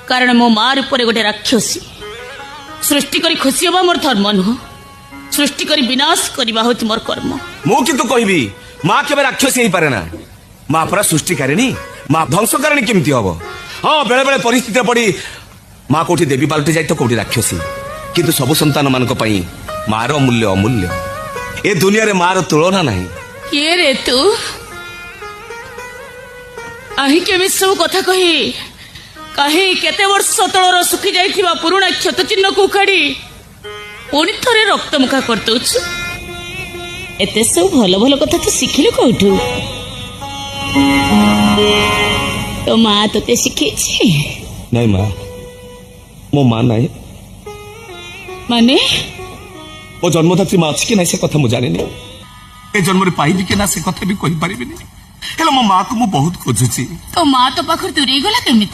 कारण मो माँ रूप गोटे राक्षसी सृष्टि करी खुशी हवा मोर धर्म नुह सृष्टि करी विनाश करवा हूँ मोर कर्म। मु किंतु कहबी माँ केवे राक्षसी ही पारे ना माँ परा सृष्टिकारिणी माँ ध्वंसकारिणी केमती हम। हाँ बेले बेले परिस्थिति पड़ी माँ कोठी देवी पालटी जाए तो कोठी राक्षसी किंतु सब संतान मान माँ रो मूल्य अमूल्य ए दुनिया रे माँ रो तुलना नहीं। किए रे तू आही केमी सब कथा कही कहीं केते वर्ष तलर सुखी जाइथिबा पुराणा क्षत चिन्ह को उखाड़ी पुणी थरे रक्त मुखा कर दउछु। एते सब भल भल कथा तू शिखिलु कोठू तो माँ तोते शिखेछि? नहीं माँ मो माँ नहीं माने मो जन्मदात्री माँ अच्छी कि नहीं से कथा मु जाने ए जन्म पाइबी कि ना से कथा भी कहि परिबिनी हेलो मो माँ को मु बहुत खोजुची। तो माँ तो पाखर दूरे गला केमिति?